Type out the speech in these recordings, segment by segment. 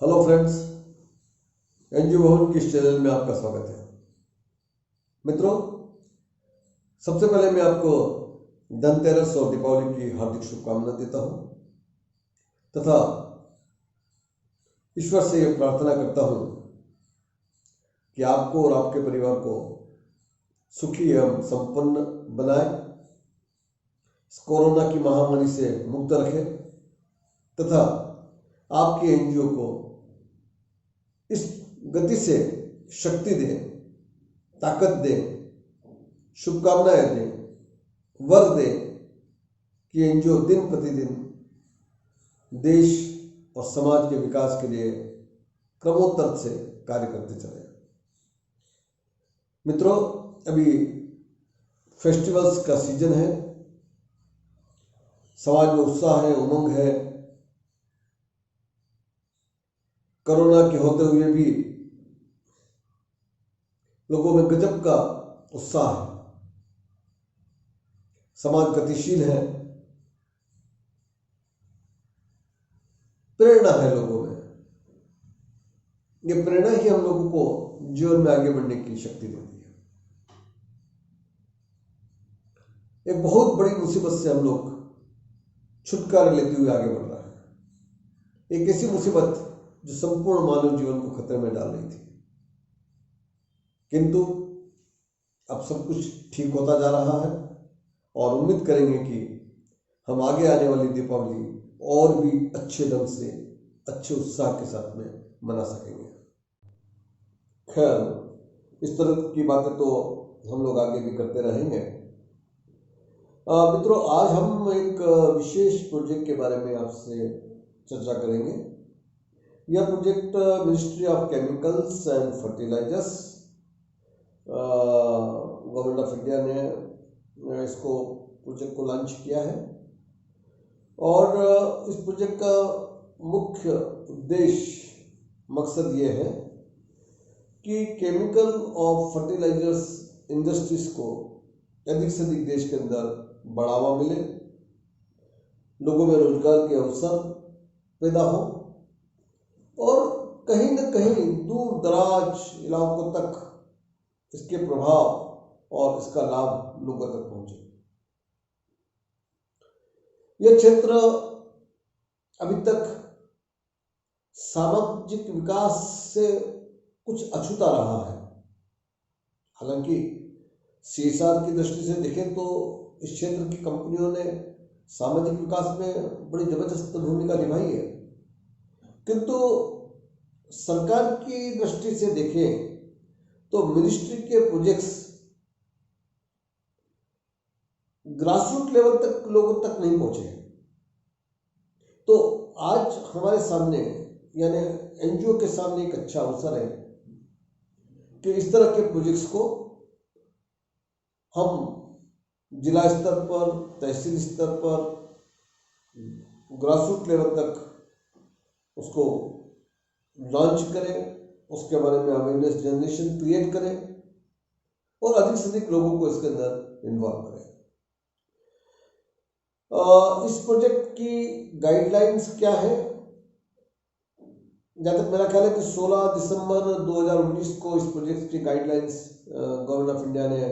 Hello friends, NGO भवन किस channel में आपका स्वागत है। मित्रों, सबसे पहले मैं आपको धनतेरस और दीपावली की हार्दिक शुभकामनाएं देता हूं तथा ईश्वर से यह प्रार्थना करता हूं कि आपको और आपके परिवार को सुखी एवं संपन्न बनाए, कोरोना की महामारी से मुक्त रखे तथा आपके एनजीओ को इस गति से शक्ति दे, ताकत दे, शुभकामनाएं दे, वर दे कि एनजीओ दिन प्रतिदिन देश और समाज के विकास के लिए क्रमोत्तर से कार्य करते चले। मित्रों, अभी फेस्टिवल्स का सीजन है, समाज में उत्साह है, उमंग है। कोरोना के होते हुए भी लोगों में गजब का उत्साह है, समाज गतिशील है, प्रेरणा है लोगों में। ये प्रेरणा ही हम लोगों को जीवन में आगे बढ़ने की शक्ति देती है। एक बहुत बड़ी मुसीबत से हम लोग छुटकारा लेते हुए आगे बढ़ रहा है। एक ऐसी मुसीबत जो संपूर्ण मानव जीवन को खतरे में डाल रही थी, किंतु अब सब कुछ ठीक होता जा रहा है और उम्मीद करेंगे कि हम आगे आने वाली दीपावली और भी अच्छे ढंग से, अच्छे उत्साह के साथ में मना सकेंगे। खैर, इस तरह की बातें तो हम लोग आगे भी करते रहेंगे। मित्रों, आज हम एक विशेष प्रोजेक्ट के बारे में आपसे चर्चा करेंगे। यह project ministry of chemicals and fertilizers, government of India ने इसको प्रोजेक्ट को लॉन्च किया है और इस प्रोजेक्ट का मुख्य उद्देश्य, मकसद ये है कि केमिकल और फर्टिलाइजर्स इंडस्ट्रीज को अधिक से अधिक देश के अंदर बढ़ावा मिले, लोगों में रोजगार के अवसर पैदा हो और कहीं न कहीं दूर दराज इलाकों तक इसके प्रभाव और इसका लाभ लोगों तक पहुंचे। यह क्षेत्र अभी तक सामाजिक विकास से कुछ अछूता रहा है। हालांकि सीएसआर की दृष्टि से देखें तो इस क्षेत्र की कंपनियों ने सामाजिक विकास में बड़ी जबरदस्त भूमिका निभाई है, किंतु सरकार की दृष्टि से देखें तो मिनिस्ट्री के प्रोजेक्ट्स ग्रासरूट लेवल तक लोगों तक नहीं पहुंचे। तो आज हमारे सामने, यानी एनजीओ के सामने एक अच्छा अवसर है कि इस तरह के प्रोजेक्ट्स को हम जिला स्तर पर, तहसील स्तर पर, ग्रासरूट लेवल तक उसको लॉन्च करें, उसके बारे में अवेयरनेस जनरेशन क्रिएट करें और अधिक से अधिक लोगों को इसके अंदर इन्वॉल्व करें। इस प्रोजेक्ट की गाइडलाइंस क्या है? जहाँ तक मेरा ख्याल है कि 16 दिसंबर 2019 को इस प्रोजेक्ट की गाइडलाइंस गवर्नमेंट ऑफ इंडिया ने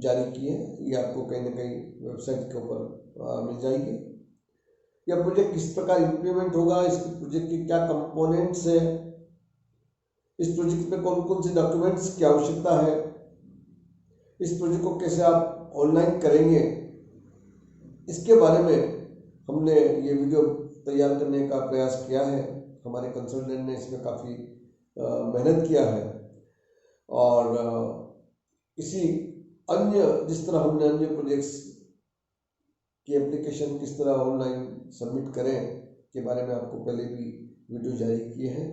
जारी की है। ये आपको कहीं ना कहीं वेबसाइट के ऊपर मिल जाएगी। यह प्रोजेक्ट किस प्रकार इम्प्लीमेंट होगा, इस प्रोजेक्ट की क्या कंपोनेंट्स हैं, इस प्रोजेक्ट में कौन कौन से डॉक्यूमेंट्स की आवश्यकता है, इस प्रोजेक्ट को कैसे आप ऑनलाइन करेंगे, इसके बारे में हमने ये वीडियो तैयार करने का प्रयास किया है। हमारे कंसल्टेंट ने इसमें काफ़ी मेहनत किया है और इसी अन्य, जिस तरह हमने अन्य प्रोजेक्ट्स की एप्लीकेशन किस तरह ऑनलाइन सबमिट करें के बारे में आपको पहले भी वीडियो जारी किए हैं,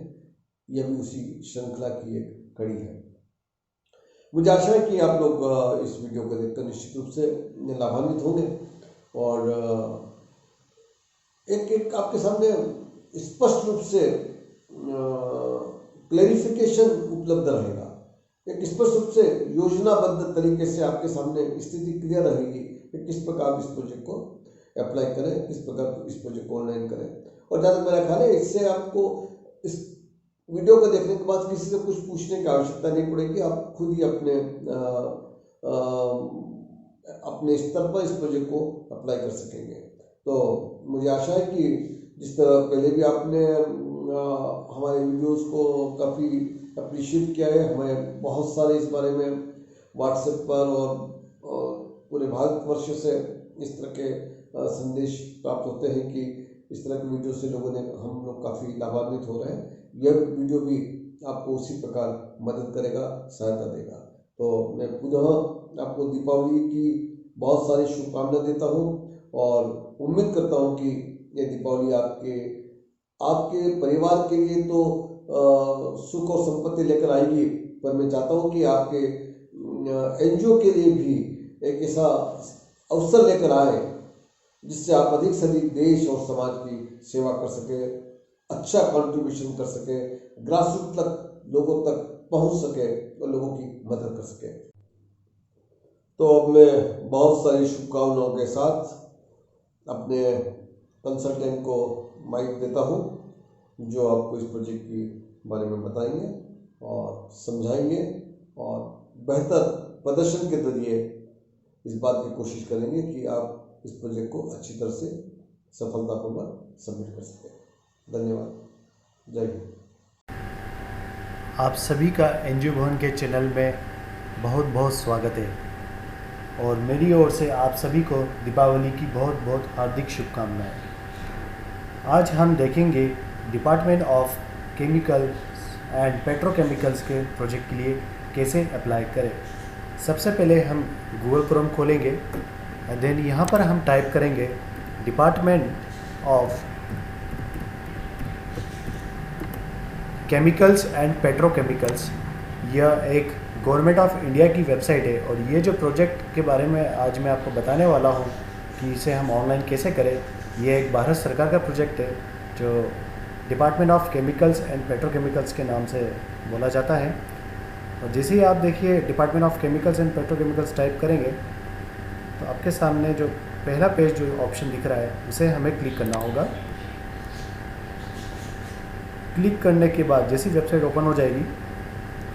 यह भी उसी श्रृंखला की एक कड़ी है। मुझे आशा है कि आप लोग इस वीडियो को देखकर निश्चित रूप से लाभान्वित होंगे और एक आपके सामने स्पष्ट रूप से क्लैरिफिकेशन उपलब्ध रहेगा। एक स्पष्ट रूप से योजनाबद्ध तरीके से आपके सामने स्थिति क्लियर रहेगी कि किस प्रकार इस प्रोजेक्ट को अप्लाई करें, किस प्रकार इस प्रोजेक्ट को ऑनलाइन करें। और जहाँ तक मेरा ख्याल है, इससे आपको इस वीडियो को देखने के बाद किसी से कुछ पूछने की आवश्यकता नहीं पड़ेगी, आप खुद ही अपने स्तर पर इस प्रोजेक्ट को अप्लाई कर सकेंगे। तो मुझे आशा है कि जिस तरह पहले भी आपने हमारे वीडियोस को काफ़ी अप्रिशिएट किया है, हमें बहुत सारे इस बारे में व्हाट्सएप पर और पूरे भारतवर्ष से इस तरह के संदेश प्राप्त होते हैं कि इस तरह के वीडियो से हम लोग काफ़ी लाभान्वित हो रहे हैं। यह वीडियो भी आपको उसी प्रकार मदद करेगा, सहायता देगा। तो मैं पुनः आपको दीपावली की बहुत सारी शुभकामनाएं देता हूँ और उम्मीद करता हूँ कि ये दीपावली आपके परिवार के लिए तो सुख और संपत्ति लेकर आएगी, पर मैं चाहता हूँ कि आपके एनजीओ के लिए भी एक ऐसा अवसर लेकर आए जिससे आप अधिक से अधिक देश और समाज की सेवा कर सके, अच्छा कंट्रीब्यूशन कर सके, ग्रासरूट तक लोगों तक पहुंच सके और लोगों की मदद कर सके। तो अब मैं बहुत सारी शुभकामनाओं के साथ अपने कंसल्टेंट को माइक देता हूं, जो आपको इस प्रोजेक्ट के बारे में बताएंगे और समझाएंगे और बेहतर प्रदर्शन के जरिए इस बात की कोशिश करेंगे कि आप इस प्रोजेक्ट को अच्छी तरह से सफलतापूर्वक सबमिट कर सकें। धन्यवाद। जय हिंद। आप सभी का एनजीओ भवन के चैनल में बहुत बहुत स्वागत है और मेरी ओर से आप सभी को दीपावली की बहुत बहुत हार्दिक शुभकामनाएं। आज हम देखेंगे department of chemicals and petrochemicals के प्रोजेक्ट के लिए कैसे अप्लाई करें। सबसे पहले हम गूगल क्रोम खोलेंगे और देन यहाँ पर हम टाइप करेंगे department of chemicals and petrochemicals. यह एक गवर्नमेंट ऑफ इंडिया की वेबसाइट है और ये जो प्रोजेक्ट के बारे में आज मैं आपको बताने वाला हूँ कि इसे हम ऑनलाइन कैसे करें, ये एक भारत सरकार का प्रोजेक्ट है जो department of chemicals and petrochemicals के नाम से बोला जाता है। और जैसे ही आप देखिए department of chemicals and petrochemicals type करेंगे तो आपके सामने जो पहला पेज जो ऑप्शन दिख रहा है उसे हमें क्लिक करना होगा। क्लिक करने के बाद जैसी वेबसाइट ओपन हो जाएगी,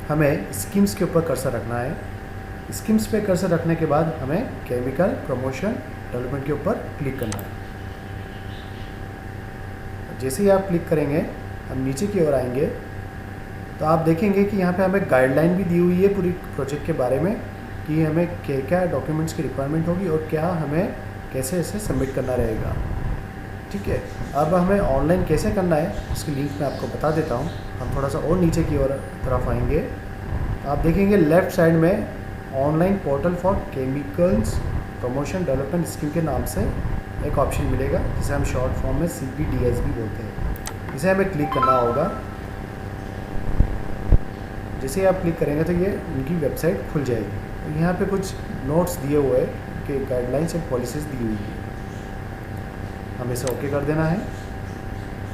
हमें स्कीम्स के ऊपर कर्सर रखना है। स्कीम्स पे कर्सर रखने के बाद हमें केमिकल प्रमोशन डेवलपमेंट के ऊपर क्लिक करना है। जैसे ही आप क्लिक करेंगे हम नीचे की ओर आएंगे तो आप देखेंगे कि यहाँ पे हमें गाइडलाइन भी दी हुई है पूरी प्रोजेक्ट के बारे में कि हमें क्या क्या डॉक्यूमेंट्स की रिक्वायरमेंट होगी और क्या हमें कैसे इसे सबमिट करना रहेगा। ठीक है, अब हमें ऑनलाइन कैसे करना है इसकी लिंक मैं आपको बता देता हूँ। हम थोड़ा सा और नीचे की ओर तरफ आएंगे, आप देखेंगे लेफ़्ट साइड में online portal for chemicals promotion development scheme के नाम से एक ऑप्शन मिलेगा जिसे हम शॉर्ट फॉर्म में CPDS भी बोलते हैं। इसे हमें क्लिक करना होगा। जैसे आप क्लिक करेंगे तो ये उनकी वेबसाइट खुल जाएगी। तो यहाँ पे कुछ नोट्स दिए हुए हैं कि गाइडलाइंस एंड पॉलिसीज़ दी हुई है, हमें इसे ओके कर देना है।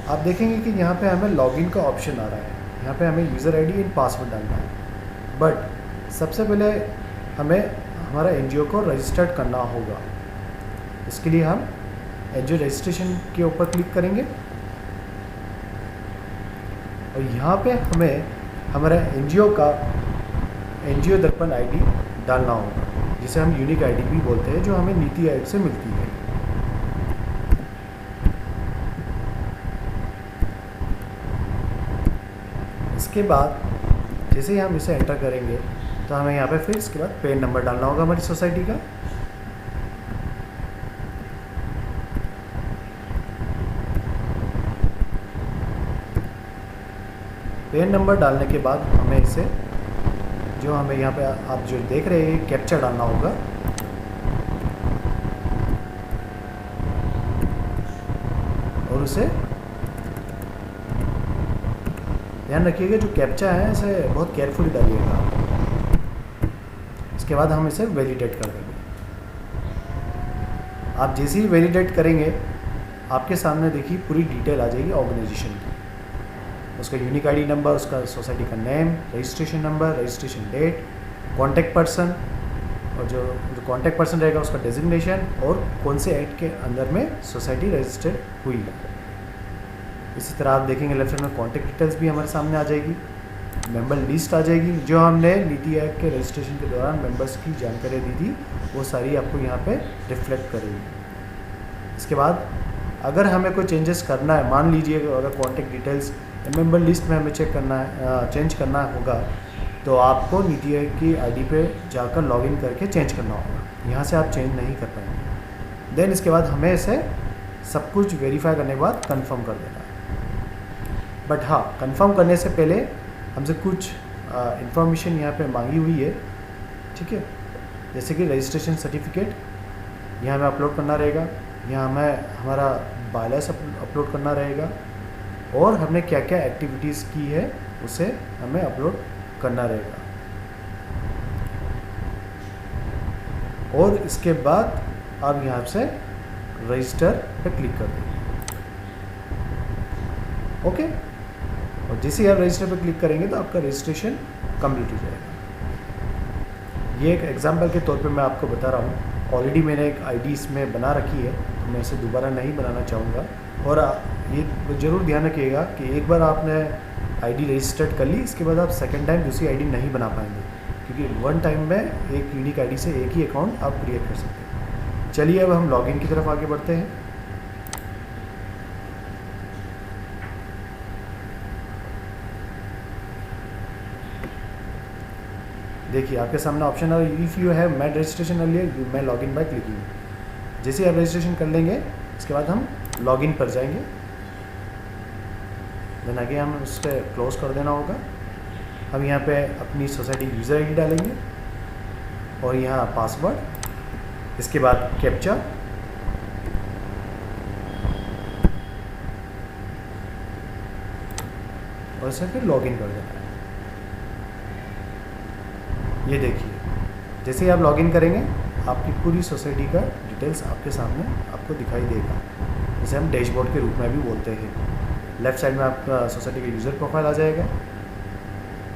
आप देखेंगे कि यहाँ पे हमें लॉगिन का ऑप्शन आ रहा है, यहाँ पे हमें यूज़र ID एंड पासवर्ड डालना है। बट सबसे पहले हमें हमारा NGO को रजिस्टर्ड करना होगा। इसके लिए हम NGO रजिस्ट्रेशन के ऊपर क्लिक करेंगे और यहाँ पे हमें हमारा NGO दर्पण ID डालना होगा, जिसे हम यूनिक ID भी बोलते हैं, जो हमें नीति आयोग से मिलती है। इसके बाद जैसे ही हम इसे एंटर करेंगे तो हमें यहाँ पे फिर इसके बाद पैन नंबर डालना होगा हमारी सोसाइटी का। पैन नंबर डालने के बाद हमें इसे जो हमें यहाँ पे आप जो देख रहे हैं कैप्चा डालना होगा। और उसे ध्यान रखिएगा जो कैप्चा है इसे बहुत केयरफुली डालिएगा। इसके बाद हम इसे वैलिडेट कर देंगे। आप जैसे ही वैलिडेट करेंगे आपके सामने देखिए पूरी डिटेल आ जाएगी ऑर्गेनाइजेशन की, उसका यूनिक ID नंबर, उसका सोसाइटी का name, registration number, registration date, contact person और जो कॉन्टैक्ट पर्सन रहेगा उसका डेजिग्नेशन और कौन से एक्ट के अंदर में सोसाइटी रजिस्टर्ड हुई है। इसी तरह आप देखेंगे लेफ्ट साइड में कॉन्टैक्ट डिटेल्स भी हमारे सामने आ जाएगी, मेंबर लिस्ट आ जाएगी, जो हमने नीति आयोग के रजिस्ट्रेशन के दौरान मेंबर्स की जानकारी दी थी वो सारी आपको यहाँ पे रिफ्लेक्ट करेगी। इसके बाद अगर हमें कोई चेंजेस करना है, मान लीजिए अगर कॉन्टैक्ट डिटेल्स मेंबर लिस्ट में हमें चेक करना है, चेंज करना होगा, तो आपको नीति आयोग की आईडी पे जाकर लॉगिन करके चेंज करना होगा, यहाँ से आप चेंज नहीं कर पाएंगे। देन इसके बाद हमें इसे सब कुछ वेरीफाई करने के बाद कंफर्म कर देना है। बट हाँ, कंफर्म करने से पहले हमसे कुछ इन्फॉर्मेशन यहाँ पे मांगी हुई है, ठीक है, जैसे कि रजिस्ट्रेशन सर्टिफिकेट यहाँ हमें अपलोड करना रहेगा, यहाँ हमें हमारा बायलॉस अपलोड करना रहेगा, और हमने क्या क्या एक्टिविटीज़ की है उसे हमें अपलोड करना रहेगा। और इसके बाद आप यहाँ से रजिस्टर पे क्लिक कर देंगे, ओके। और जैसे ही आप रजिस्टर पे क्लिक करेंगे तो आपका रजिस्ट्रेशन कंप्लीट हो जाएगा। ये एक एग्जांपल के तौर पे मैं आपको बता रहा हूँ, ऑलरेडी मैंने एक आईडी इसमें बना रखी है, तो मैं इसे दोबारा नहीं बनाना चाहूँगा। और ये ज़रूर ध्यान रखिएगा कि एक बार आपने आईडी रजिस्टर्ड कर ली, इसके बाद आप सेकंड टाइम दूसरी आईडी नहीं बना पाएंगे, क्योंकि वन टाइम में एक यूनिक आईडी से एक ही अकाउंट आप क्रिएट कर सकते हैं। चलिए अब हम लॉगिन की तरफ आगे बढ़ते हैं। देखिए आपके सामने ऑप्शन है, if you have made registration earlier you may login by clicking. जैसे आप रजिस्ट्रेशन कर लेंगे इसके बाद हम लॉगिन पर जाएंगे, देन आगे हम उस पर क्लोज कर देना होगा। हम यहाँ पे अपनी सोसाइटी यूज़र आईडी डालेंगे और यहाँ पासवर्ड, इसके बाद कैप्चा, और इसे फिर लॉगिन कर देना है। ये देखिए जैसे ही आप लॉगिन करेंगे आपकी पूरी सोसाइटी का डिटेल्स आपके सामने आपको दिखाई देगा, जिसे हम डैशबोर्ड के रूप में भी बोलते हैं। लेफ्ट साइड में आपका सोसाइटी का यूज़र प्रोफाइल आ जाएगा।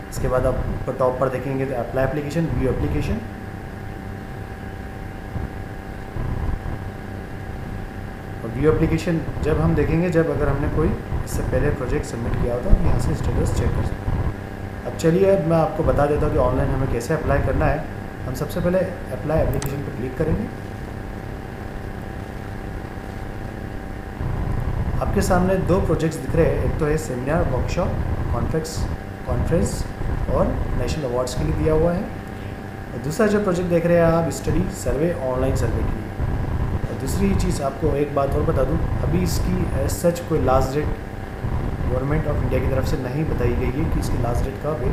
इसके बाद आप ऊपर टॉप पर देखेंगे तो अप्लाई एप्लीकेशन, व्यू एप्लीकेशन, और व्यू एप्लीकेशन जब हम देखेंगे जब अगर हमने कोई इससे पहले प्रोजेक्ट सबमिट किया होता है, यहाँ से स्टेटस चेक कर सकते हैं। अब चलिए अब मैं आपको बता देता हूँ कि ऑनलाइन हमें कैसे अप्लाई करना है। हम सबसे पहले अप्लाई एप्लीकेशन पर क्लिक करेंगे। आपके सामने दो प्रोजेक्ट्स दिख रहे हैं, एक तो है सेमिनार, वर्कशॉप, कॉन्फ्रेंस और नेशनल अवार्ड्स के लिए दिया हुआ है, और दूसरा जो प्रोजेक्ट देख रहे हैं आप स्टडी सर्वे, ऑनलाइन सर्वे के लिए। और दूसरी चीज़ आपको एक बात और बता दूँ, अभी इसकी एज सच कोई last date government of India की तरफ से नहीं बताई गई है कि इसकी लास्ट डेट कब है।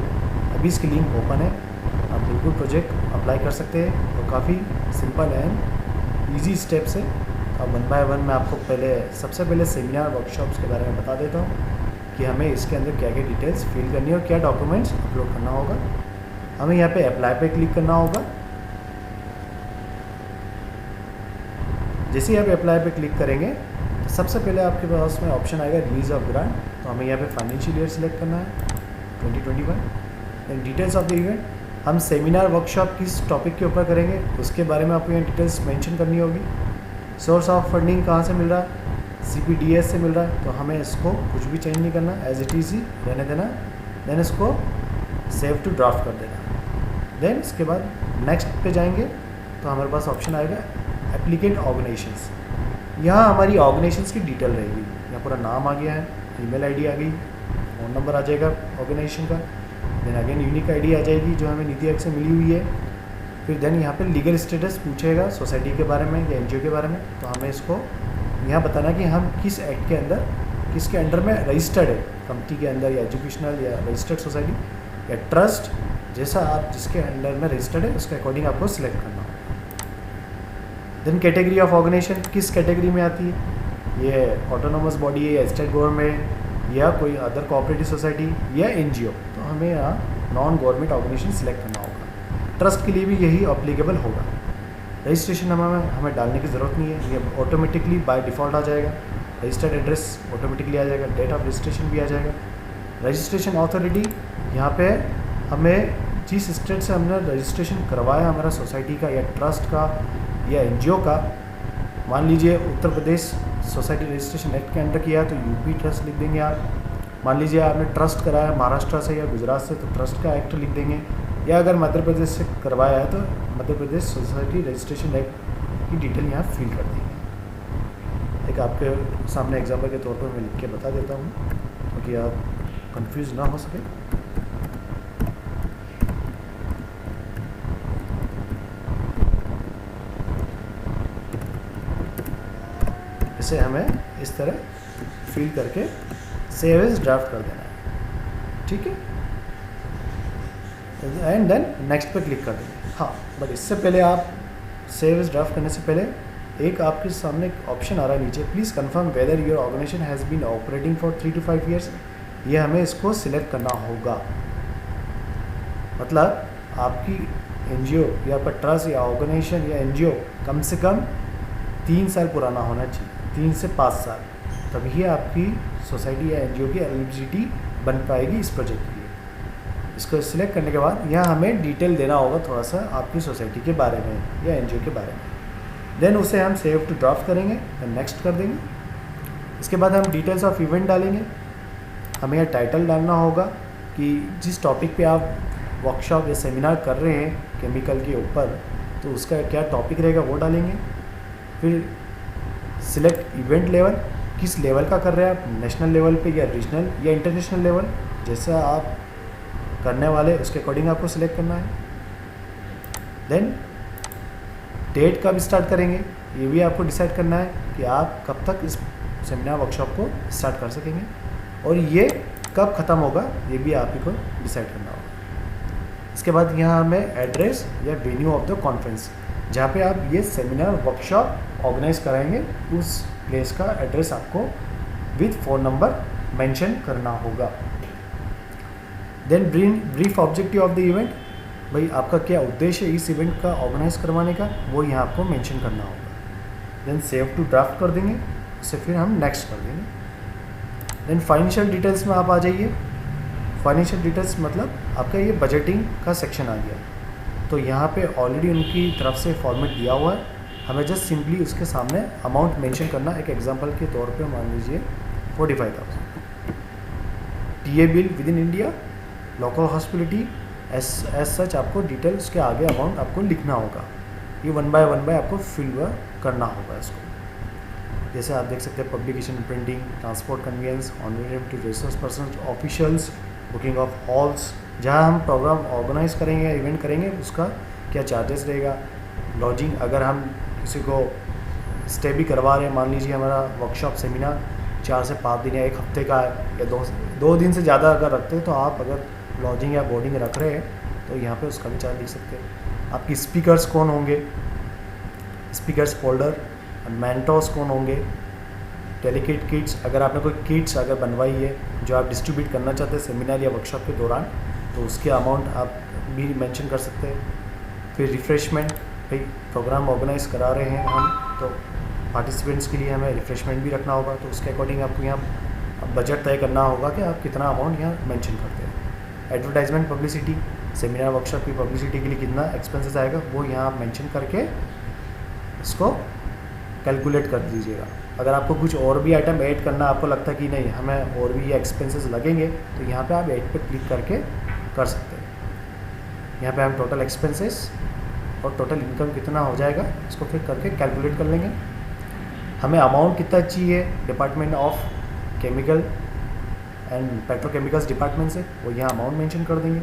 अभी इसकी लिंक ओपन है, आप बिल्कुल प्रोजेक्ट अप्लाई कर सकते हैं, और काफ़ी सिंपल एंड ईजी स्टेप्स है। अब वन बाय वन मैं आपको सबसे पहले सेमिनार वर्कशॉप्स के बारे में बता देता हूँ कि हमें इसके अंदर क्या क्या डिटेल्स फिल करनी है और क्या डॉक्यूमेंट्स अपलोड करना होगा। हमें यहाँ पे अप्लाई पे क्लिक करना होगा। जैसे ही आप अप्लाई पे क्लिक करेंगे तो सबसे पहले आपके पास में ऑप्शन आएगा रिलीज ऑफ ग्रांट, तो हमें यहाँ पे फाइनेंशियल ईयर सिलेक्ट करना है 2021। Then details of the event, हम सेमिनार वर्कशॉप किस टॉपिक के ऊपर करेंगे उसके बारे में आपको यहाँ डिटेल्स मेंशन करनी होगी। सोर्स ऑफ फंडिंग कहाँ से मिल रहा है, CPDS से मिल रहा है, तो हमें इसको कुछ भी चेंज नहीं करना, एज इट इज़ ही रहने देना। देन इसको सेव टू ड्राफ्ट कर देना। देन इसके बाद नेक्स्ट पे जाएंगे तो हमारे पास ऑप्शन आएगा एप्लीकेंट ऑर्गेनाइजेशंस। यहाँ हमारी ऑर्गेनाइजेशंस की डिटेल रहेगी, यहाँ पूरा नाम आ गया है, ईमेल आईडी आ गई, फ़ोन नंबर आ जाएगा ऑर्गेनाइजेशन का, देन अगेन यूनिक आईडी आ जाएगी जो हमें नीति आयोग से मिली हुई है। फिर देन यहाँ पे लीगल स्टेटस पूछेगा सोसाइटी के बारे में या NGO के बारे में, तो हमें इसको यहाँ बताना कि हम किस एक्ट के अंदर, किसके अंडर में रजिस्टर्ड है, कंपनी के अंदर या एजुकेशनल या रजिस्टर्ड सोसाइटी या ट्रस्ट, जैसा आप जिसके अंडर में रजिस्टर्ड है उसके अकॉर्डिंग आपको सिलेक्ट करना होगा। देन कैटेगरी ऑफ ऑर्गेनाइजेशन किस कैटेगरी में आती है, ये ऑटोनोमस बॉडी है या स्टेट गवर्नमेंट या कोई अदर कोऑपरेटिव सोसाइटी या NGO, तो हमें यहाँ नॉन गवर्नमेंट ऑर्गेनाइजेशन सिलेक्ट करना होगा। ट्रस्ट के लिए भी यही अप्लीकेबल होगा। रजिस्ट्रेशन हमें डालने की ज़रूरत नहीं है, ये ऑटोमेटिकली बाय डिफ़ॉल्ट आ जाएगा। रजिस्टर्ड एड्रेस ऑटोमेटिकली आ जाएगा, डेट ऑफ रजिस्ट्रेशन भी आ जाएगा। रजिस्ट्रेशन अथॉरिटी, यहाँ पे हमें जिस स्टेट से हमने रजिस्ट्रेशन करवाया हमारा सोसाइटी का या ट्रस्ट का या NGO का, मान लीजिए Uttar Pradesh society registration act के अंडर किया है तो यूपी ट्रस्ट लिख देंगे आप। मान लीजिए आपने ट्रस्ट कराया महाराष्ट्र से या गुजरात से तो ट्रस्ट का एक्ट लिख देंगे, या अगर मध्य प्रदेश से करवाया है तो Madhya Pradesh society registration act की डिटेल यहाँ फिल कर देंगे। एक आपके सामने एग्जाम्पल के तौर पर मैं लिख के बता देता हूँ क्योंकि आप कंफ्यूज ना हो सके। इसे हमें इस तरह फिल करके सेव एज ड्राफ्ट कर देना है, ठीक है। एंड देन नेक्स्ट पे क्लिक कर देंगे। हाँ, बट इससे पहले आप सेव एज ड्राफ्ट करने से पहले एक आपके सामने एक ऑप्शन आ रहा है नीचे, please confirm whether your organisation has been operating for 3 to 5 years। ये हमें इसको सिलेक्ट करना होगा। मतलब आपकी एनजीओ या आपका ट्रस्ट या ऑर्गेनाइजेशन या एनजीओ कम से कम 3 साल पुराना होना चाहिए, 3 से 5 साल, तभी आपकी सोसाइटी या एनजीओ की एलिजिबिलिटी बन पाएगी इस प्रोजेक्ट के लिए। इसको सिलेक्ट करने के बाद यहाँ हमें डिटेल देना होगा थोड़ा सा आपकी सोसाइटी के बारे में या एनजीओ के बारे में। देन उसे हम सेव टू ड्राफ्ट करेंगे, नेक्स्ट कर देंगे। इसके बाद हम डिटेल्स ऑफ इवेंट डालेंगे। हमें यह टाइटल डालना होगा कि जिस टॉपिक पे आप वर्कशॉप या सेमिनार कर रहे हैं केमिकल के ऊपर, तो उसका क्या टॉपिक रहेगा वो डालेंगे। फिर सिलेक्ट इवेंट लेवल, किस लेवल का कर रहे हैं आप, नेशनल लेवल पे या रीजनल या इंटरनेशनल लेवल, जैसा आप करने वाले उसके अकॉर्डिंग आपको सिलेक्ट करना है। देन डेट कब स्टार्ट करेंगे ये भी आपको डिसाइड करना है कि आप कब तक इस सेमिनार वर्कशॉप को स्टार्ट कर सकेंगे, और ये कब ख़त्म होगा ये भी आप ही को डिसाइड करना होगा। इसके बाद यहाँ हमें एड्रेस या वेन्यू ऑफ द कॉन्फ्रेंस, जहाँ पे आप ये सेमिनार वर्कशॉप ऑर्गेनाइज कराएंगे, उस प्लेस का एड्रेस आपको विथ फ़ोन नंबर मेंशन करना होगा। Then brief objective of the event, भाई आपका क्या उद्देश्य है इस इवेंट का ऑर्गेनाइज करवाने का, वो यहाँ आपको मेंशन करना होगा। देन सेव टू ड्राफ्ट कर देंगे, उससे फिर हम नेक्स्ट कर देंगे। देन फाइनेंशियल डिटेल्स में आप आ जाइए। फाइनेंशियल डिटेल्स मतलब आपका ये बजटिंग का सेक्शन आ गया, तो यहाँ पे ऑलरेडी उनकी तरफ से फॉर्मेट दिया हुआ है, हमें जस्ट सिंपली उसके सामने अमाउंट मेंशन करना। एक एग्जांपल के तौर पे मान लीजिए 45,000 TA bill within India, local hospitality, as such आपको डिटेल्स के आगे अमाउंट आपको लिखना होगा। ये 1 by 1 आपको फिल करना होगा इसको। जैसे आप देख सकते हैं publication, printing, transport convenience, honorarium to resource person, officials, booking of halls, जहाँ हम प्रोग्राम ऑर्गेनाइज करेंगे, इवेंट करेंगे, उसका क्या चार्जेस रहेगा, लॉजिंग, अगर हम किसी को स्टे भी करवा रहे हैं, मान लीजिए हमारा वर्कशॉप सेमिनार 4 से 5 दिन या 1 हफ्ते का है या 2 दिन से ज़्यादा अगर रखते हैं, तो आप अगर लॉजिंग या बोर्डिंग रख रहे हैं तो यहाँ पे उसका भी चार्ज लिख सकते हैं। आपकी स्पीकर्स कौन होंगे, स्पीकर्स फोल्डर, मेंटोर्स कौन होंगे, डेलीकेट किट्स, अगर आपने कोई किट्स अगर बनवाई है जो आप डिस्ट्रीब्यूट करना चाहते हैं सेमिनार या वर्कशॉप के दौरान, तो उसके अमाउंट आप भी मेंशन कर सकते हैं। फिर रिफ़्रेशमेंट, भाई प्रोग्राम ऑर्गेनाइज करा रहे हैं हम, तो पार्टिसिपेंट्स के लिए हमें रिफ़्रेशमेंट भी रखना होगा, तो उसके अकॉर्डिंग आपको यहाँ बजट तय करना होगा कि आप कितना अमाउंट यहाँ मेंशन करते हैं। एडवर्टाइजमेंट, पब्लिसिटी, सेमिनार वर्कशॉप की पब्लिसिटी के लिए कितना एक्सपेंसेस आएगा वो यहाँ आप मेंशन करके इसको कैलकुलेट कर दीजिएगा। अगर आपको कुछ और भी आइटम ऐड करना, आपको लगता है कि नहीं हमें और भी ये एक्सपेंसेस लगेंगे, तो यहाँ पे आप ऐड पे क्लिक करके कर सकते हैं। यहाँ पे हम टोटल एक्सपेंसेस और टोटल इनकम कितना हो जाएगा इसको फिर करके कैलकुलेट कर लेंगे। हमें अमाउंट कितना चाहिए department of chemical and petrochemicals department से, वो यहाँ अमाउंट मेंशन कर देंगे।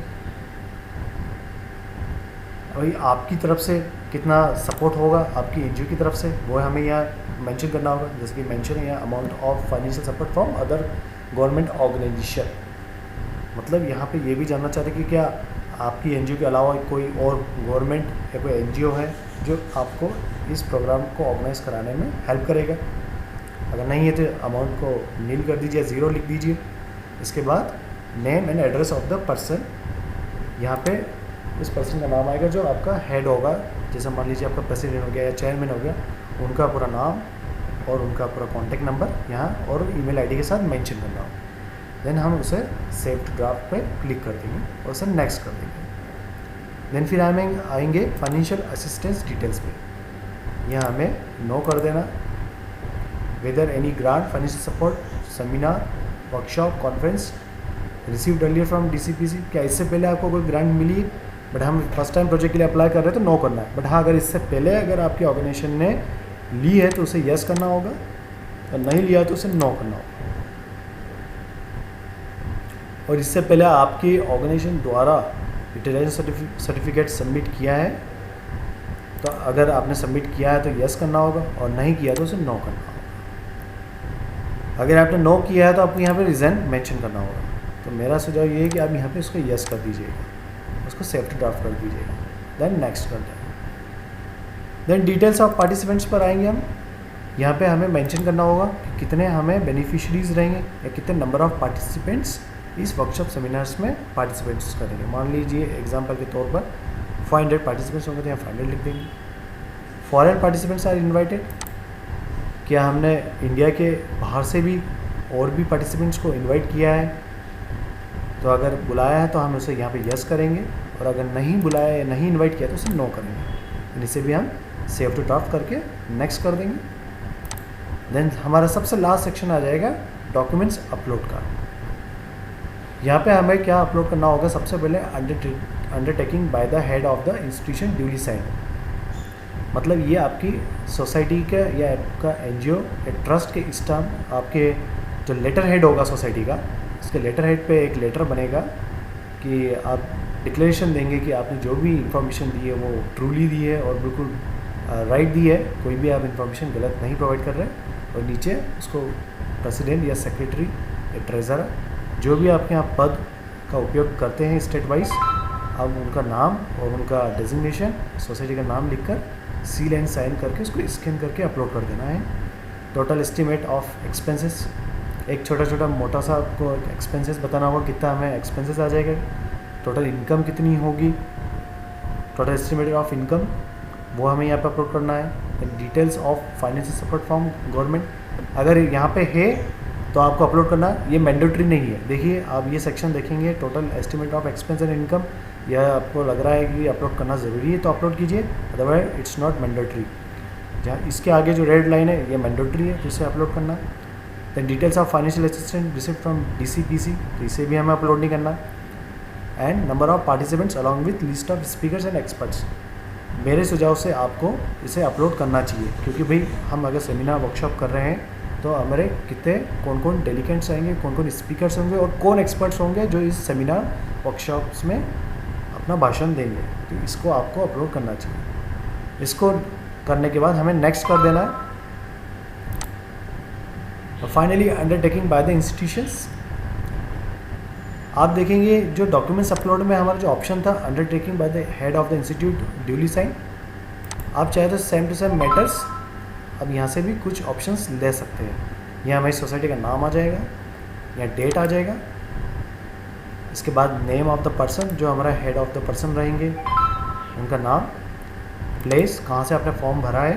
वही आपकी तरफ से कितना सपोर्ट होगा आपकी एनजीओ की तरफ से, वो हमें यहाँ मेंशन करना होगा। जैसे कि मेंशन है यहाँ amount of financial support from other government organisation, मतलब यहाँ पे ये भी जानना चाहते हैं कि क्या आपकी एनजीओ के अलावा कोई और गवर्नमेंट या कोई एनजीओ है जो आपको इस प्रोग्राम को ऑर्गेनाइज कराने में हेल्प करेगा। अगर नहीं है तो अमाउंट को नील कर दीजिए, 0 लिख दीजिए। इसके बाद name and address of the person, यहाँ पे उस पर्सन का नाम आएगा जो आपका हेड होगा, जैसे मान लीजिए आपका प्रेसिडेंट हो गया या चेयरमैन हो गया, उनका पूरा नाम और उनका पूरा कॉन्टैक्ट नंबर यहाँ और ईमेल आईडी के साथ मेंशन करना होगा। देन हम उसे सेव टू ड्राफ्ट पे क्लिक कर देंगे और उसे नेक्स्ट कर देंगे। देन फिर हमें आएंगे फाइनेंशियल असिस्टेंस डिटेल्स पे, यहाँ हमें नो कर देना। Whether any grant, financial support, seminar, workshop, conference received earlier from DCPC। क्या इससे पहले आपको कोई ग्रांट मिली है बट हम फर्स्ट टाइम प्रोजेक्ट के लिए अप्लाई कर रहे हैं तो नो करना है। बट हाँ, अगर इससे पहले अगर आपकी ऑर्गेनाइजेशन ने ली है तो उसे यस करना होगा, और नहीं लिया तो उसे नो करना होगा। और इससे पहले आपकी ऑर्गेनाइजेशन द्वारा यूटिलाइजेशन सर्टिफिकेट सबमिट किया है तो अगर आपने सबमिट किया है तो यस करना होगा, और नहीं किया तो उसे नो करना होगा। अगर आपने नो किया है तो आपको यहाँ पे रीज़न मेंशन करना होगा। तो मेरा सुझाव ये है कि आप यहाँ पे उसको यस कर दीजिएगा, उसको सेव टू ड्राफ्ट कर दीजिएगा, देन नेक्स्ट कर दें। देन डिटेल्स ऑफ पार्टिसिपेंट्स पर आएंगे हम। यहाँ पे हमें मेंशन करना होगा कि कितने हमें बेनिफिशरीज रहेंगे या कितने नंबर ऑफ पार्टिसिपेंट्स इस वर्कशॉप सेमिनार्स में पार्टिसिपेंट्स करेंगे। मान लीजिए एग्जांपल के तौर पर 500 पार्टिसिपेंट्स होंगे तो यहाँ 500 लिख देंगे। फॉरेन पार्टिसिपेंट्स आर इन्वाइटेड, क्या हमने इंडिया के बाहर से भी और भी पार्टिसिपेंट्स को इन्वाइट किया है, तो अगर बुलाया है तो हम उसे यहाँ पे यस करेंगे, और अगर नहीं बुलाया या नहीं इन्वाइट किया तो उसे नो करेंगे। इसे भी हम सेव टू ड्राफ्ट करके नेक्स्ट कर देंगे। देन हमारा सबसे लास्ट सेक्शन आ जाएगा डॉक्यूमेंट्स अपलोड का। यहाँ पे हमें क्या अपलोड करना होगा? सबसे पहले undertaking by the head of the institution duly sign, मतलब ये आपकी सोसाइटी का या आपका NGO या ट्रस्ट के स्टाफ, आपके जो लेटर हेड होगा सोसाइटी का, उसके लेटर हेड पे एक लेटर बनेगा कि आप डिक्लेरेशन देंगे कि आपने जो भी इंफॉर्मेशन दी है वो ट्रूली दी है और बिल्कुल राइट दी है, कोई भी आप इंफॉर्मेशन गलत नहीं प्रोवाइड कर रहे। और नीचे उसको प्रेसिडेंट या सेक्रेटरी या ट्रेजरर, जो भी आपके यहाँ पद का उपयोग करते हैं स्टेट वाइज, अब उनका नाम और उनका डेजिग्नेशन, सोसाइटी का नाम लिखकर सील एंड साइन करके उसको स्कैन करके अपलोड कर देना है। टोटल एस्टीमेट ऑफ एक्सपेंसेस, एक छोटा मोटा सा आपको एक्सपेंसेस बताना होगा, कितना हमें एक्सपेंसेस आ जाएगा, टोटल इनकम कितनी होगी, टोटल एस्टीमेट ऑफ इनकम वो हमें यहाँ पे अपलोड करना है। Details of financial support from government, अगर यहाँ पे है तो आपको अपलोड करना, ये मैंडेटरी नहीं है। देखिए आप ये सेक्शन देखेंगे, total estimate of expense and income, यह आपको लग रहा है कि अपलोड करना ज़रूरी है तो अपलोड कीजिए, अदरवाइज इट्स नॉट मैंडेटरी। जहाँ इसके आगे जो रेड लाइन है ये मैंडेटरी है, जिसे अपलोड करना। Then details of financial assistant received from DCPC, तो इसे भी हमें अपलोड नहीं करना। And number of participants along with list of speakers and experts, मेरे सुझाव से आपको इसे अपलोड करना चाहिए, क्योंकि भाई हम अगर सेमिनार वर्कशॉप कर रहे हैं तो हमारे कितने कौन कौन डेलीगेट्स आएंगे, कौन कौन स्पीकर्स होंगे और कौन एक्सपर्ट्स होंगे जो इस सेमिनार वर्कशॉप्स में अपना भाषण देंगे, तो इसको आपको अपलोड करना चाहिए। इसको करने के बाद हमें नेक्स्ट कर देना है। और finally undertaking by the institutions, आप देखेंगे जो डॉक्यूमेंट्स अपलोड में हमारा जो ऑप्शन था undertaking by the head of the institute duly sign, आप चाहे तो सेम टू सेम मैटर्स अब यहाँ से भी कुछ ऑप्शंस ले सकते हैं। यहाँ हमारी सोसाइटी का नाम आ जाएगा, यहाँ डेट आ जाएगा, इसके बाद नेम ऑफ द पर्सन, जो हमारा हेड ऑफ द पर्सन रहेंगे, उनका नाम, प्लेस, कहाँ से आपने फॉर्म भरा है,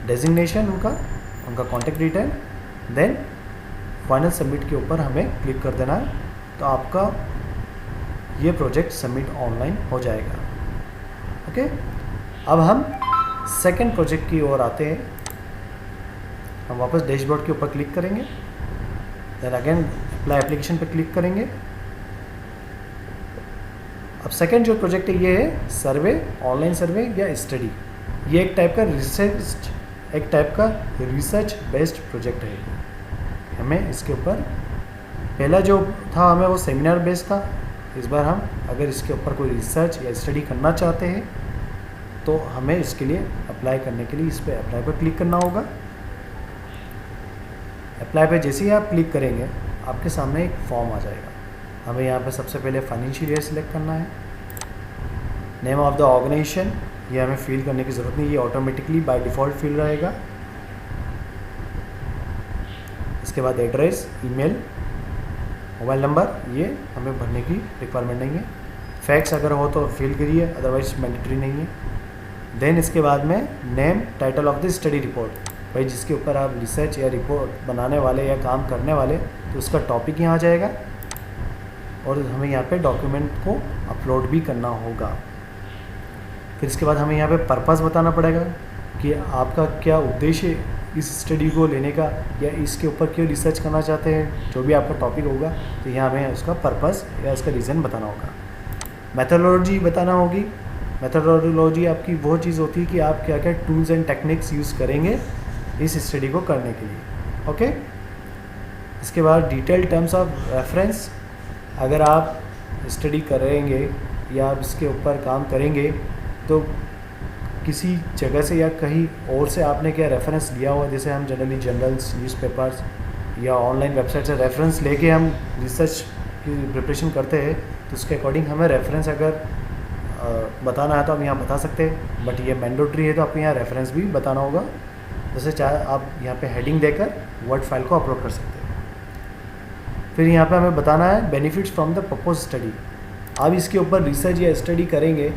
डेजिग्नेशन उनका contact detail, then final submit के ऊपर हमें क्लिक कर देना है, तो आपका ये प्रोजेक्ट सबमिट ऑनलाइन हो जाएगा। ओके, अब हम सेकंड प्रोजेक्ट की ओर आते हैं। हम वापस डैशबोर्ड के ऊपर क्लिक करेंगे, देन अगेन अप्लाई एप्लीकेशन पर क्लिक करेंगे। अब सेकंड जो प्रोजेक्ट है ये है सर्वे, ऑनलाइन सर्वे या स्टडी। ये एक टाइप का रिसर्च बेस्ड प्रोजेक्ट है। हमें इसके ऊपर पहला जो था हमें वो सेमिनार बेस्ड था, इस बार हम अगर इसके ऊपर कोई रिसर्च या स्टडी करना चाहते हैं तो हमें इसके लिए अप्लाई करने के लिए इस पर अप्लाई पर क्लिक करना होगा। अप्लाई पे जैसे ही आप क्लिक करेंगे आपके सामने एक फॉर्म आ जाएगा। हमें यहाँ पे सबसे पहले फाइनेंशियल ईयर सिलेक्ट करना है। नेम ऑफ द ऑर्गेनाइजेशन ये हमें फिल करने की ज़रूरत नहीं, ये ऑटोमेटिकली बाय डिफ़ॉल्ट फिल रहेगा। इसके बाद एड्रेस, ईमेल, मोबाइल नंबर ये हमें भरने की रिक्वायरमेंट नहीं है। फैक्स अगर हो तो फिल करिए, अदरवाइज मैंडेटरी नहीं है। देन इसके बाद में name, title of the study report, भाई जिसके ऊपर आप रिसर्च या रिपोर्ट बनाने वाले या काम करने वाले तो उसका टॉपिक यहाँ आ जाएगा और हमें यहाँ पे डॉक्यूमेंट को अपलोड भी करना होगा। फिर इसके बाद हमें यहाँ पे पर्पस बताना पड़ेगा कि आपका क्या उद्देश्य इस स्टडी को लेने का या इसके ऊपर क्यों रिसर्च करना चाहते हैं, जो भी आपका टॉपिक होगा तो यहाँ हमें उसका पर्पस या उसका रीज़न बताना होगा। मेथोडोलॉजी बताना होगी। मेथोडोलॉजी आपकी वो चीज़ होती है कि आप क्या क्या टूल्स एंड टेक्निक्स यूज़ करेंगे इस स्टडी को करने के लिए। ओके, इसके बाद डिटेल टर्म्स ऑफ रेफरेंस। अगर आप स्टडी करेंगे या आप इसके ऊपर काम करेंगे तो किसी जगह से या कहीं और से आपने क्या रेफरेंस लिया हुआ, जैसे हम जनरली जर्नल्स, न्यूज़पेपर्स या ऑनलाइन वेबसाइट से रेफरेंस लेके हम रिसर्च की प्रिपरेशन करते हैं, तो उसके अकॉर्डिंग हमें रेफरेंस अगर बताना है तो हम यहाँ बता सकते हैं, बट ये मैंडेटरी है तो आपको यहाँ रेफरेंस भी बताना होगा। जैसे चाहे आप यहाँ पे हेडिंग देकर वर्ड फाइल को अपलोड कर सकते हैं। फिर यहाँ पे हमें बताना है benefits from the propose study. आप इसके ऊपर रिसर्च या स्टडी करेंगे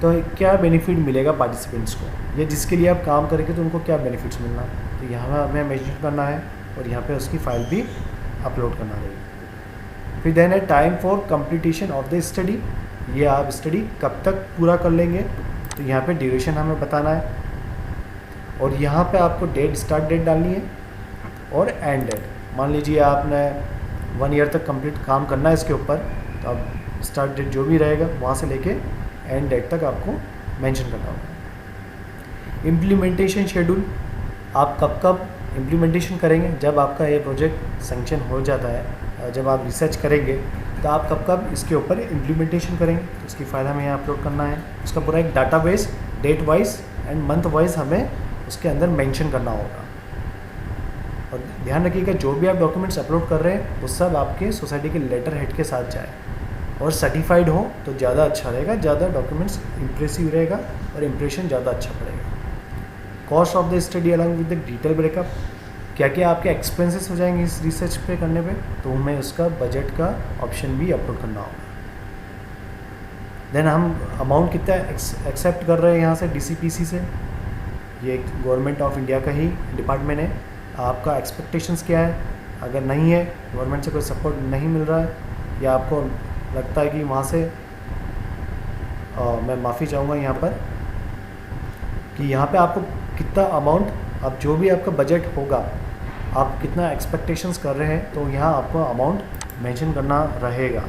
तो क्या बेनिफिट मिलेगा पार्टिसिपेंट्स को, या जिसके लिए आप काम करेंगे तो उनको क्या बेनिफिट्स मिलना, तो यहाँ हमें मेंशन करना है और यहाँ पे उसकी फ़ाइल भी अपलोड करना रहेगी। फिर देन है time for completion of the study. ये आप स्टडी कब तक पूरा कर लेंगे, तो यहाँ पे ड्यूरेशन हमें बताना है और यहाँ पे आपको डेट, स्टार्ट डेट डालनी है और एंड डेट। मान लीजिए आपने 1 ईयर तक कंप्लीट काम करना है इसके ऊपर, तो अब स्टार्ट डेट जो भी रहेगा वहाँ से लेके एंड डेट तक आपको मेंशन करना होगा। इम्प्लीमेंटेशन शेड्यूल, आप कब कब इम्प्लीमेंटेशन करेंगे, जब आपका ये प्रोजेक्ट सैंक्शन हो जाता है, जब आप रिसर्च करेंगे तो आप कब कब इसके ऊपर इम्प्लीमेंटेशन करेंगे, तो उसकी फ़ाइल हमें यहाँ अपलोड करना है। उसका पूरा एक database date wise and month wise हमें उसके अंदर मेंशन करना होगा। और ध्यान रखिएगा जो भी आप डॉक्यूमेंट्स अपलोड कर रहे हैं वो सब आपके सोसाइटी के लेटर हेड के साथ जाए और सर्टिफाइड हो तो ज़्यादा अच्छा रहेगा, ज़्यादा डॉक्यूमेंट्स इंप्रेसिव रहेगा और इम्प्रेशन ज़्यादा अच्छा पड़ेगा। Cost of the study along with the detail breakup, क्या क्या आपके एक्सपेंसेस हो जाएंगे इस रिसर्च पे करने पे, तो हमें उसका बजट का ऑप्शन भी अपलोड करना होगा। देन हम अमाउंट कितना एक्सेप्ट कर रहे हैं यहाँ से DCPC से, ये एक गवर्नमेंट ऑफ इंडिया का ही डिपार्टमेंट है। आपका एक्सपेक्टेशंस क्या है, अगर नहीं है, गवर्नमेंट से कोई सपोर्ट नहीं मिल रहा है या आपको लगता है कि वहाँ से मैं माफ़ी चाहूँगा यहाँ पर कि यहाँ पे आपको कितना अमाउंट, अब जो भी आपका बजट होगा, आप कितना एक्सपेक्टेशंस कर रहे हैं, तो यहाँ आपको अमाउंट मेंशन करना रहेगा।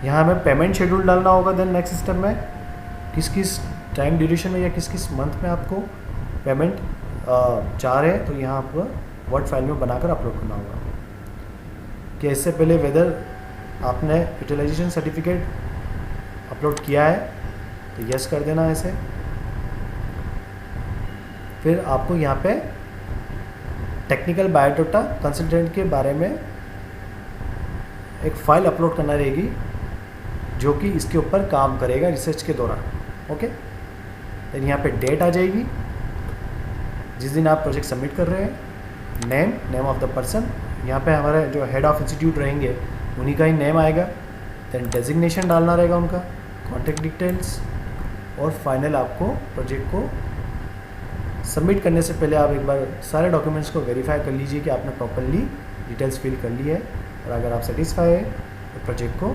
यहाँ हमें पेमेंट शेड्यूल डालना होगा। देन नेक्स्ट स्टेप में किस किस टाइम ड्यूरेशन में या किस किस मंथ में आपको पेमेंट चाह रहे हैं, तो यहाँ आपको वर्ड फाइल में बनाकर अपलोड करना होगा। कि इससे पहले वेदर आपने यूटिलाइजेशन सर्टिफिकेट अपलोड किया है तो यस कर देना है इसे। फिर आपको यहाँ पे टेक्निकल बायोडाटा कंसल्टेंट के बारे में एक फ़ाइल अपलोड करना रहेगी जो कि इसके ऊपर काम करेगा रिसर्च के दौरान। ओके, देन यहाँ पे डेट आ जाएगी जिस दिन आप प्रोजेक्ट सबमिट कर रहे हैं, नेम ऑफ द पर्सन, यहाँ पे हमारे जो हेड ऑफ इंस्टीट्यूट रहेंगे उन्हीं का ही नेम आएगा। देन डेजिग्नेशन डालना रहेगा उनका, कॉन्टैक्ट डिटेल्स, और फाइनल आपको प्रोजेक्ट को सबमिट करने से पहले आप एक बार सारे डॉक्यूमेंट्स को वेरीफाई कर लीजिए कि आपने प्रॉपरली डिटेल्स फिल कर ली है, और अगर आप सेटिस्फाई है तो प्रोजेक्ट को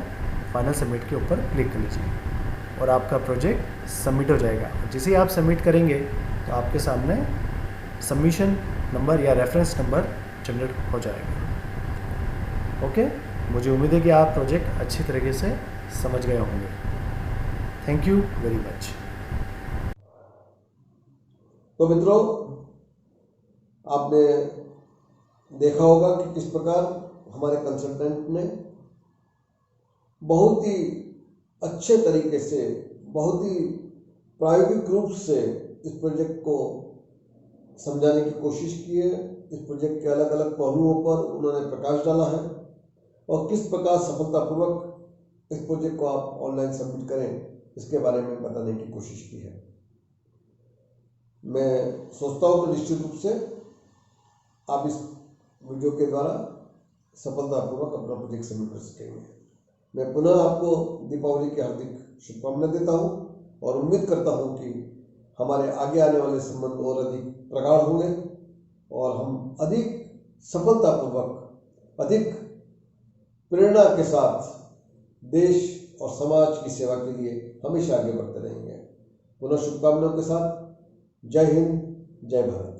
फाइनल सबमिट के ऊपर क्लिक कर लीजिए और आपका प्रोजेक्ट सबमिट हो जाएगा। जैसे ही आप सबमिट करेंगे तो आपके सामने सबमिशन नंबर या रेफरेंस नंबर जनरेट हो जाएगा। ओके, मुझे उम्मीद है कि आप प्रोजेक्ट अच्छी तरीके से समझ गए होंगे। Thank you very much. तो मित्रों, आपने देखा होगा कि किस प्रकार हमारे कंसल्टेंट ने बहुत ही अच्छे तरीके से, बहुत ही प्रायोगिक रूप से इस प्रोजेक्ट को समझाने की कोशिश की है। इस प्रोजेक्ट के अलग अलग पहलुओं पर उन्होंने प्रकाश डाला है और किस प्रकार सफलतापूर्वक इस प्रोजेक्ट को आप ऑनलाइन सबमिट करें इसके बारे में बताने की कोशिश की है। मैं सोचता हूँ कि निश्चित रूप से आप इस वीडियो के द्वारा सफलतापूर्वक अपना प्रोजेक्ट सबमिट कर सकेंगे। मैं पुनः आपको दीपावली की हार्दिक शुभकामनाएं देता हूँ और उम्मीद करता हूँ कि हमारे आगे आने वाले संबंध और अधिक प्रगाढ़ होंगे और हम अधिक सफलतापूर्वक, अधिक प्रेरणा के साथ देश और समाज की सेवा के लिए हमेशा आगे बढ़ते रहेंगे। पुनः शुभकामनाओं के साथ जय हिंद, जय भारत।